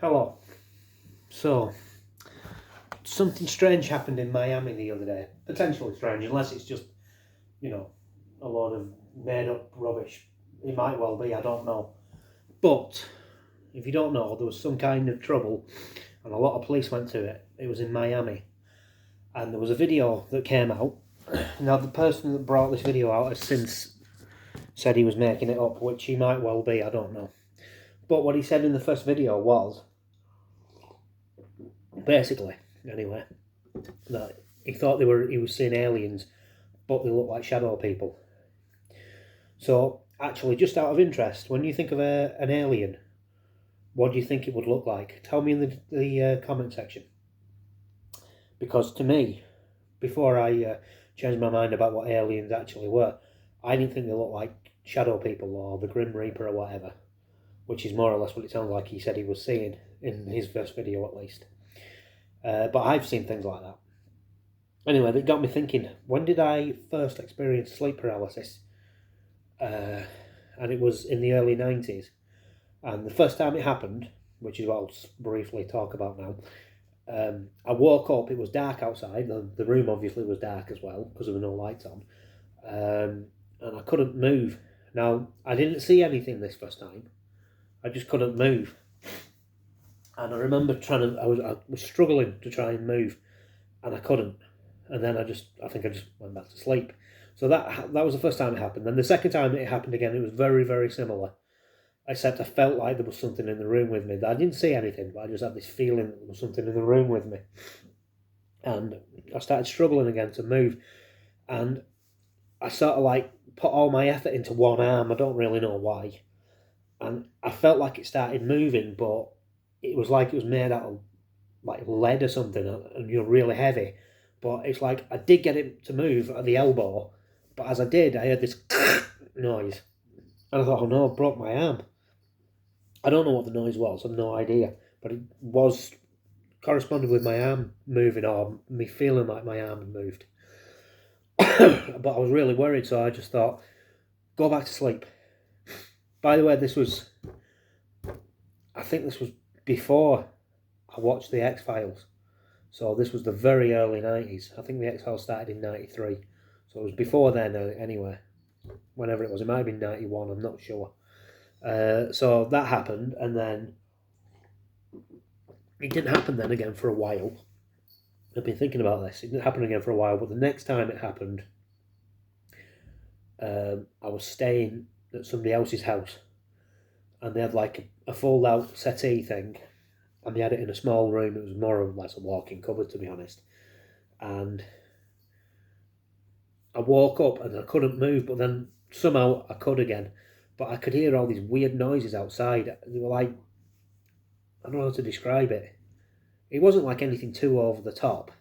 Hello. So, something strange happened in Miami the other day. Potentially strange, unless it's just, a lot of made up rubbish. It might well be, I don't know. But, if you don't know, there was some kind of trouble and a lot of police went to it. It was in Miami. And there was a video that came out. Now, the person that brought this video out has since said he was making it up, which he might well be, I don't know. But what he said in the first video was, basically, anyway, that he thought he was seeing aliens, but they looked like shadow people. So, actually, just out of interest, when you think of an alien, what do you think it would look like? Tell me in the comment section. Because to me, before I changed my mind about what aliens actually were, I didn't think they looked like shadow people or the Grim Reaper or whatever, which is more or less what it sounds like he said he was seeing in his first video at least. But I've seen things like that. Anyway, that got me thinking, when did I first experience sleep paralysis? And it was in the early 90s. And the first time it happened, which is what I'll briefly talk about now, I woke up, it was dark outside, the room obviously was dark as well, because there were no lights on, and I couldn't move. Now, I didn't see anything this first time, I just couldn't move. And I remember I was struggling to try and move, and I couldn't. And then I think I just went back to sleep. So that was the first time it happened. Then the second time it happened again, it was very, very similar. Except I felt like there was something in the room with me. I didn't see anything, but I just had this feeling that there was something in the room with me. And I started struggling again to move. And I sort of like put all my effort into one arm. I don't really know why. And I felt like it started moving, but it was like it was made out of like lead or something, and really heavy. But it's like I did get it to move at the elbow, but as I did, I heard this noise. And I thought, oh no, I broke my arm. I don't know what the noise was, I have no idea. But it was corresponding with my arm moving, or me feeling like my arm had moved. But I was really worried, so I just thought, go back to sleep. By the way, I think this was before I watched the X-Files. So this was the very early 90s. I think the X-Files started in 93. So it was before then anyway. Whenever it was. It might have been 91, I'm not sure. So that happened, and then it didn't happen then again for a while. I've been thinking about this. It didn't happen again for a while, but the next time it happened, I was staying at somebody else's house, and they had like a fold-out settee thing, and they had it in a small room. It was more or less a walk-in cupboard, to be honest. And I woke up and I couldn't move, but then somehow I could again. But I could hear all these weird noises outside. They were like, I don't know how to describe it. It wasn't like anything too over the top.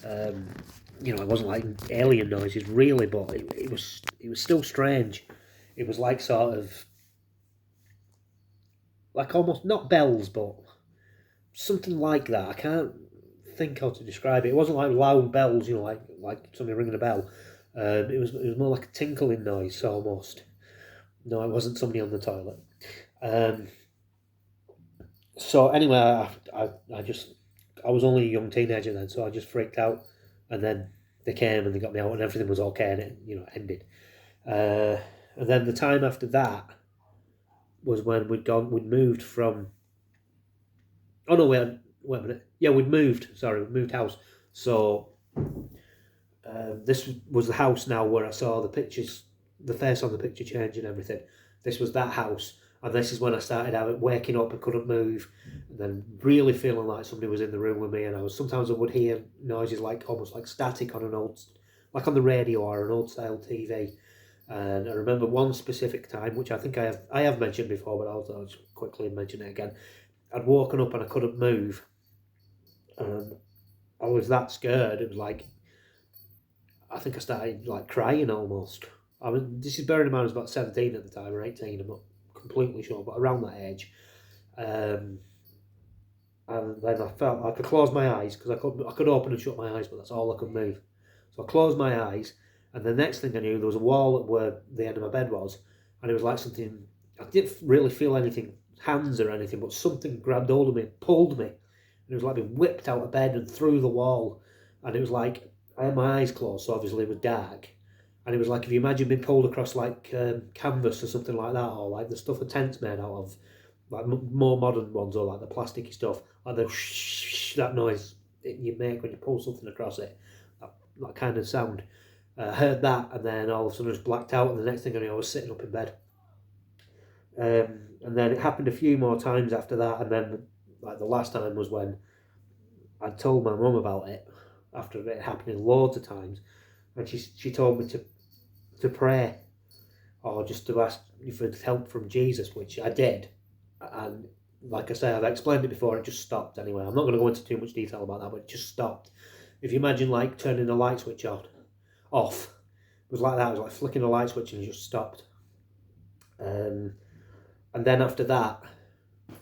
It wasn't like alien noises really, but it was still strange. It was like sort of, like almost not bells, but something like that. I can't think how to describe it. It wasn't like loud bells, like somebody ringing a bell. It was more like a tinkling noise almost. No, it wasn't somebody on the toilet. So anyway, I was only a young teenager then, so I just freaked out, and then they came and they got me out, and everything was okay, and it ended. And then the time after that was when we'd moved from. Oh no, wait a minute. Yeah, we'd moved house. So this was the house now where I saw the pictures, the face on the picture change and everything. This was that house, and this is when I started waking up and couldn't move, and then really feeling like somebody was in the room with me. And sometimes I would hear noises like almost like static on like on the radio or an old style TV. And I remember one specific time, which I think I have mentioned before, but I'll just quickly mention it again. I'd woken up and I couldn't move, and I was that scared. It was like, I think I started like crying almost. I mean, this is bearing in mind I was about 17 at the time, or 18, I'm not completely sure, but around that age. And then I felt I could close my eyes, because I could open and shut my eyes, but that's all I could move. So I closed my eyes, and the next thing I knew, there was a wall where the end of my bed was, and it was like something, I didn't really feel anything hands or anything, but something grabbed hold of me, pulled me, and it was like being whipped out of bed and through the wall. And it was like, I had my eyes closed, so obviously it was dark. And it was like, if you imagine being pulled across like canvas or something like that, or like the stuff a tent's made out of, like more modern ones, or like the plasticky stuff, like the that noise you make when you pull something across it, that kind of sound. I heard that, and then all of a sudden I just blacked out, and the next thing I knew I was sitting up in bed. And then it happened a few more times after that, and then like the last time was when I told my mum about it after it happening loads of times, and she told me to pray, or just to ask for help from Jesus, which I did. And like I say, I've explained it before, it just stopped anyway. I'm not going to go into too much detail about that, but it just stopped. If you imagine like turning a light switch off, it was like that. It was like flicking a light switch and it just stopped. And then after that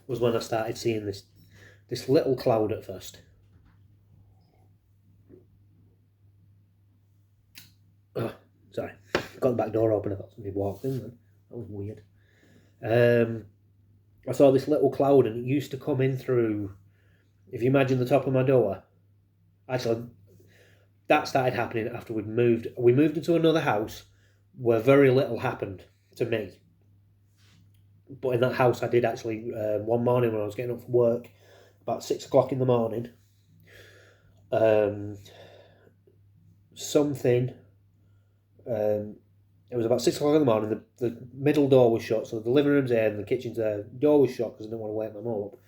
was when I started seeing this little cloud at first. Oh, sorry, got the back door open. I thought somebody walked in then. That was weird. I saw this little cloud, and it used to come in through, if you imagine the top of my door. Actually, that started happening after we'd moved. We moved into another house where very little happened to me. But in that house, I did actually, one morning when I was getting up for work, about 6 o'clock in the morning, it was about 6 o'clock in the morning, the middle door was shut, so the living room's there and the kitchen's there. The door was shut because I didn't want to wake my mum up.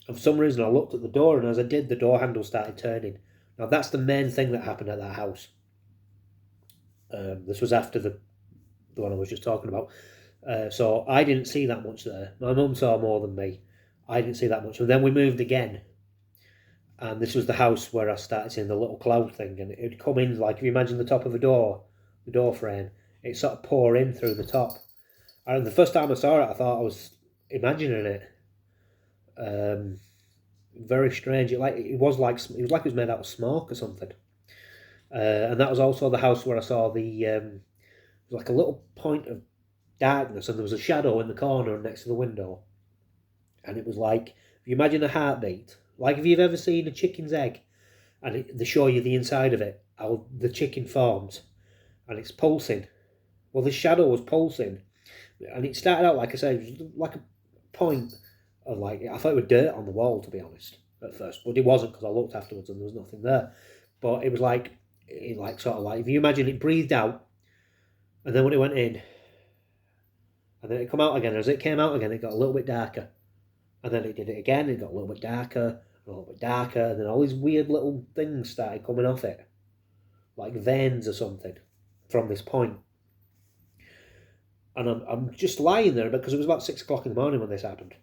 And for some reason, I looked at the door, and as I did, the door handle started turning. Now, that's the main thing that happened at that house. This was after the one I was just talking about. So I didn't see that much there. My mum saw more than me. I didn't see that much. And then we moved again. And this was the house where I started seeing the little cloud thing. And it'd come in, like if you imagine the top of a door, the door frame, it sort of pour in through the top. And the first time I saw it, I thought I was imagining it. Very strange. It was like it was made out of smoke or something. And that was also the house where I saw the like a little point of darkness, and there was a shadow in the corner next to the window. And it was like, if you imagine a heartbeat, like if you've ever seen a chicken's egg, and they show you the inside of it, how the chicken forms, and it's pulsing. Well, the shadow was pulsing, and it started out, like I said, it was like a point of like, I thought it was dirt on the wall, to be honest, at first, but it wasn't, because I looked afterwards and there was nothing there. But it was like, sort of like, if you imagine it breathed out, and then when it went in, and then it come out again, as it came out again, it got a little bit darker, and then it did it again, it got a little bit darker, a little bit darker, and then all these weird little things started coming off it, like veins or something, from this point. And I'm just lying there, because it was about 6 o'clock in the morning when this happened.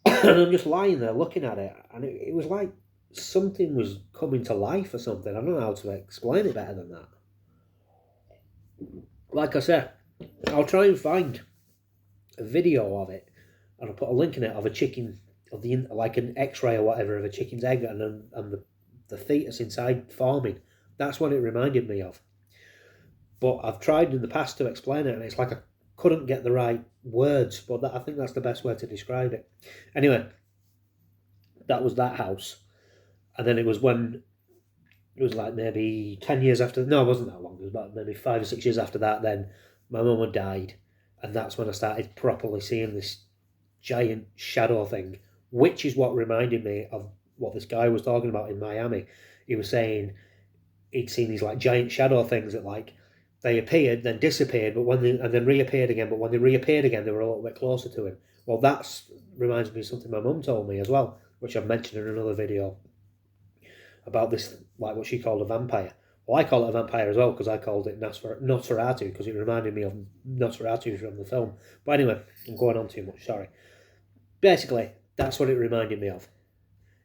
And I'm just lying there looking at it, and it was like something was coming to life or something. I don't know how to explain it better than that. Like I said, I'll try and find a video of it, and I'll put a link in it of a chicken, of the like an X-ray or whatever of a chicken's egg, and the fetus inside forming. That's what it reminded me of. But I've tried in the past to explain it, and it's like I couldn't get the right words, but I think that's the best way to describe it. Anyway, that was that house. And then it was when, it was like maybe 10 years after, no, it wasn't that long, it was about maybe 5 or 6 years after that, then my mum had died, and that's when I started properly seeing this giant shadow thing, which is what reminded me of what this guy was talking about in Miami. He was saying he'd seen these like giant shadow things that like, they appeared, then disappeared, and then reappeared again. But when they reappeared again, they were a little bit closer to him. Well, that reminds me of something my mum told me as well, which I've mentioned in another video, about this, like what she called a vampire. Well, I call it a vampire as well, because I called it Nosferatu, because it reminded me of Nosferatu from the film. But anyway, I'm going on too much, sorry. Basically, that's what it reminded me of.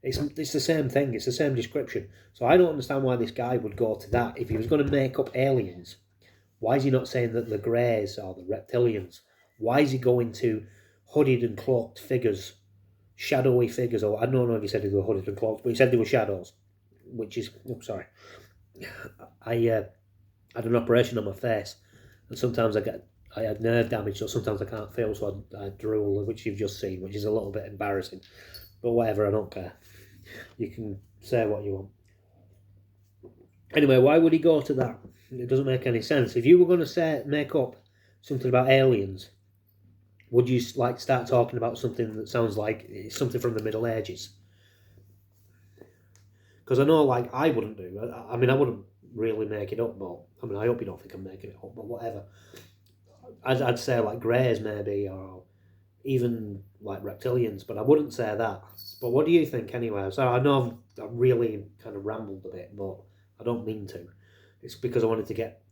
It's the same thing, it's the same description. So I don't understand why this guy would go to that. If he was going to make up aliens, why is he not saying that the Greys or the reptilians? Why is he going to hooded and cloaked figures, shadowy figures? Or I don't know if he said they were hooded and cloaked, but he said they were shadows, which is, I had an operation on my face, and sometimes I I had nerve damage, so sometimes I can't feel, so I drool, which you've just seen, which is a little bit embarrassing. But whatever, I don't care. You can say what you want. Anyway, why would he go to that? It doesn't make any sense. If you were going to make up something about aliens, would you like start talking about something that sounds like it's something from the Middle Ages? Because I know, like, I wouldn't do. I mean, I wouldn't really make it up, but I mean, I hope you don't think I'm making it up, but whatever. I'd say like greys maybe, or even like reptilians, but I wouldn't say that. But what do you think anyway? So I know I've really kind of rambled a bit, but I don't mean to. It's because I wanted to get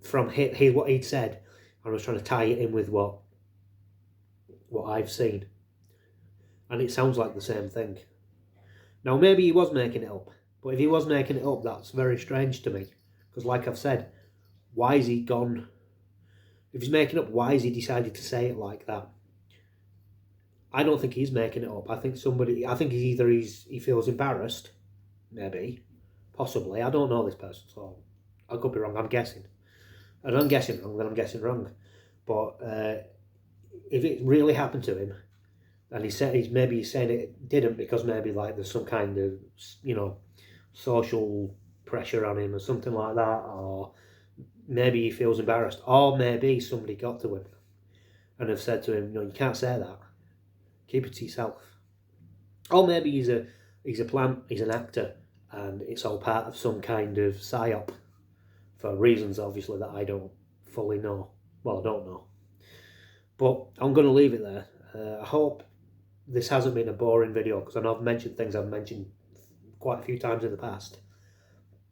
from what he'd said, and I was trying to tie it in with what I've seen, and it sounds like the same thing. Now maybe he was making it up, but if he was making it up, that's very strange to me. Because like I've said, why is he gone? If he's making up, why has he decided to say it like that? I don't think he's making it up. I think he feels embarrassed, maybe, possibly. I don't know this person, so I could be wrong. I'm guessing. And I'm guessing wrong, then I'm guessing wrong. But if it really happened to him, and he's saying it didn't because maybe like there's some kind of, social pressure on him or something like that, or maybe he feels embarrassed, or maybe somebody got to him and have said to him, you can't say that. Keep it to yourself. Or maybe he's a plant, he's an actor, and it's all part of some kind of psyop for reasons obviously that I don't fully know. Well, I don't know. But I'm going to leave it there. I hope this hasn't been a boring video, because I know I've mentioned things I've mentioned quite a few times in the past.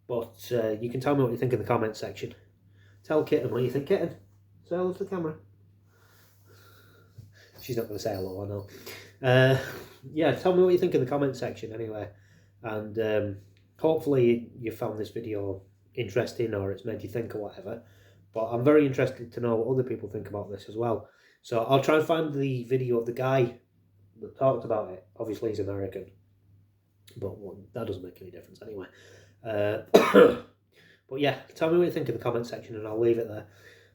But you can tell me what you think in the comment section. Tell Kitten what you think. Kitten, say hello to the camera. She's not going to say hello, I know. Yeah, tell me what you think in the comment section anyway. And hopefully you found this video interesting, or it's made you think or whatever. But I'm very interested to know what other people think about this as well. So I'll try and find the video of the guy that talked about it. Obviously he's American, but that doesn't make any difference anyway. But yeah, tell me what you think in the comment section, and I'll leave it there.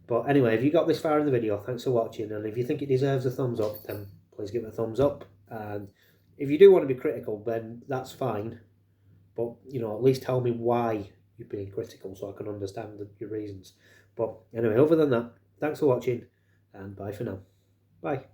But anyway, if you got this far in the video, thanks for watching, and if you think it deserves a thumbs up, then please give it a thumbs up. And if you do want to be critical, then that's fine, but at least tell me why you're being critical so I can understand your reasons. But anyway, other than that, thanks for watching, and bye for now. Bye.